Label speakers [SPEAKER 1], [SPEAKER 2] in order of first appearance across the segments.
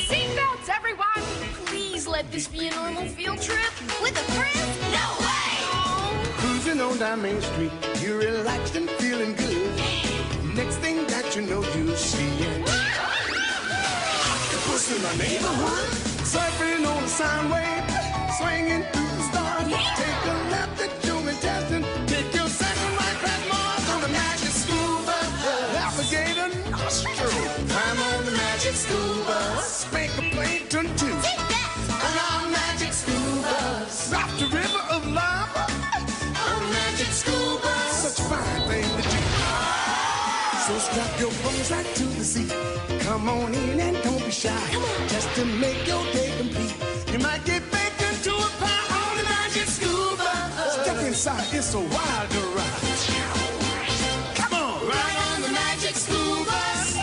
[SPEAKER 1] Seatbelts, everyone! Please let this be a normal field trip. With a friend? No way! Oh.
[SPEAKER 2] Cruising on down Main Street, you're relaxed and feeling good. Next thing that you know, you see it. Octopus in the neighborhood, surfing on the sound wave, swinging through the stars. Take a left at Joe and Teston, take your second right past Mars on the magic school bus. Alligator nostril, climb on the magic school bus. Spank a plankton too, around magic school bus. Drop the river of lava on the magic school bus. Such a fine thing to do. So strap your bones right to the seat. Come on in and don't be shy. Just to make your day complete. You might get baked into a pie on the magic school bus. Step inside, it's a wild ride. Come on, ride on the magic school bus.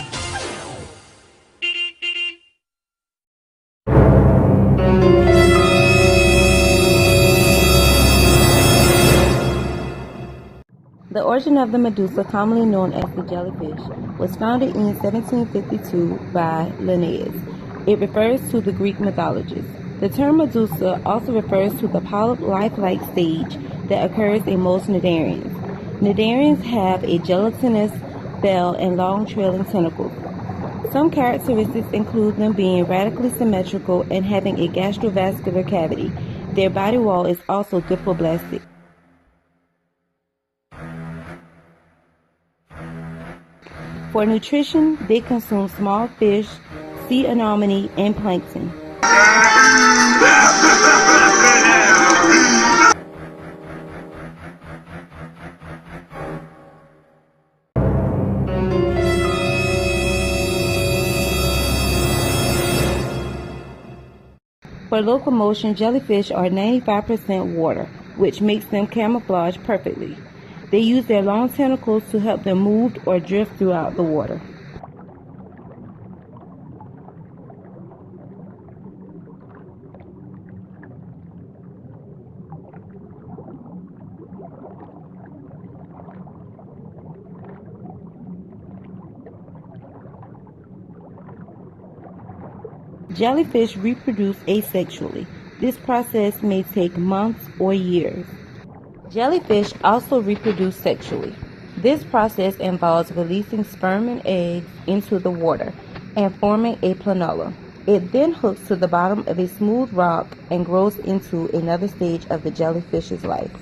[SPEAKER 3] The origin of the Medusa, commonly known as the jellyfish, was founded in 1752 by Linnaeus. It refers to the Greek mythologist. The term Medusa also refers to the polyp life-like stage that occurs in most cnidarians. Cnidarians have a gelatinous bell and long trailing tentacles. Some characteristics include them being radically symmetrical and having a gastrovascular cavity. Their body wall is also diploblastic. For nutrition, they consume small fish, sea anemone, and plankton. For locomotion, jellyfish are 95% water, which makes them camouflage perfectly. They use their long tentacles to help them move or drift throughout the water. Jellyfish reproduce asexually. This process may take months or years. Jellyfish also reproduce sexually. This process involves releasing sperm and eggs into the water and forming a planula. It then hooks to the bottom of a smooth rock and grows into another stage of the jellyfish's life.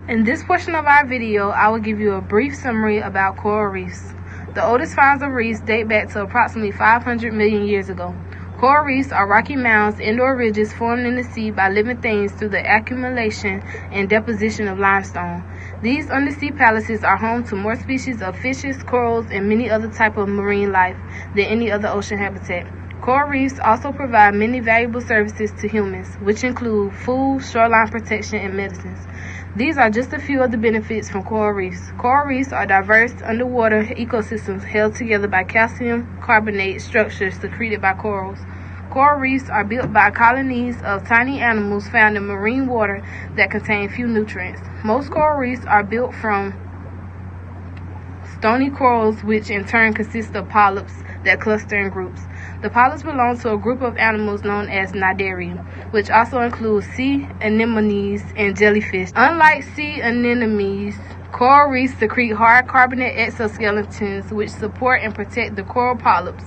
[SPEAKER 4] In this portion of our video, I will give you a brief summary about coral reefs. The oldest finds of reefs date back to approximately 500 million years ago. Coral reefs are rocky mounds, indoor ridges formed in the sea by living things through the accumulation and deposition of limestone. These undersea palaces are home to more species of fishes, corals, and many other types of marine life than any other ocean habitat. Coral reefs also provide many valuable services to humans, which include food, shoreline protection, and medicines. These are just a few of the benefits from coral reefs. Coral reefs are diverse underwater ecosystems held together by calcium carbonate structures secreted by corals. Coral reefs are built by colonies of tiny animals found in marine water that contain few nutrients. Most coral reefs are built from stony corals, which in turn consist of polyps that cluster in groups. The polyps belong to a group of animals known as cnidarians, which also includes sea anemones and jellyfish. Unlike sea anemones, coral reefs secrete hard carbonate exoskeletons which support and protect the coral polyps.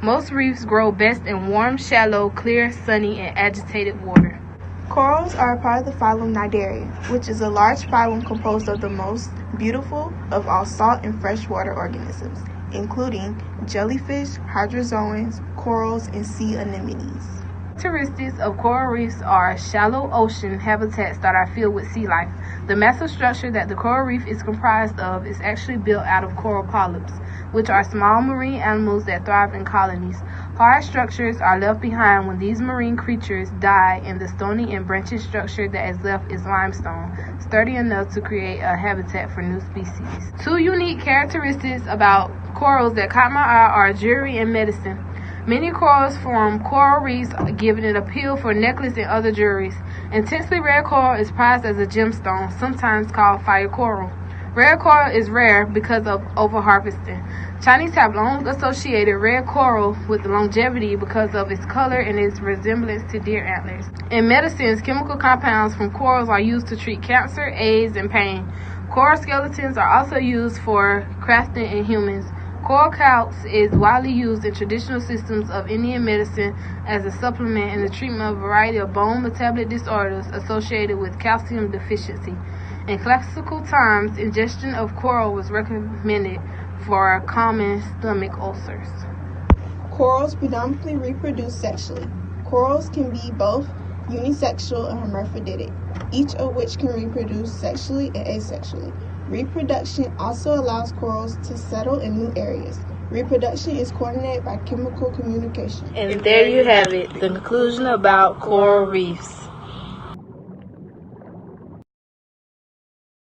[SPEAKER 4] Most reefs grow best in warm, shallow, clear, sunny, and agitated water.
[SPEAKER 5] Corals are a part of the phylum Cnidaria, which is a large phylum composed of the most beautiful of all salt and freshwater organisms, including jellyfish, hydrozoans, corals, and sea anemones.
[SPEAKER 4] Characteristics of coral reefs are shallow ocean habitats that are filled with sea life. The massive structure that the coral reef is comprised of is actually built out of coral polyps, which are small marine animals that thrive in colonies. Hard structures are left behind when these marine creatures die, and the stony and branching structure that is left is limestone, sturdy enough to create a habitat for new species. Two unique characteristics about corals that caught my eye are jewelry and medicine. Many corals form coral reefs, giving it appeal for necklace and other jewelries. Intensely red coral is prized as a gemstone, sometimes called fire coral. Red coral is rare because of overharvesting. Chinese have long associated red coral with longevity because of its color and its resemblance to deer antlers. In medicines, chemical compounds from corals are used to treat cancer, AIDS, and pain. Coral skeletons are also used for crafting in humans. Coral calx is widely used in traditional systems of Indian medicine as a supplement in the treatment of a variety of bone metabolic disorders associated with calcium deficiency. In classical times, ingestion of coral was recommended for common stomach ulcers.
[SPEAKER 5] Corals predominantly reproduce sexually. Corals can be both unisexual and hermaphroditic, each of which can reproduce sexually and asexually. Reproduction also allows corals to settle in new areas. Reproduction is coordinated by chemical communication.
[SPEAKER 4] And there you have it, the conclusion about coral reefs.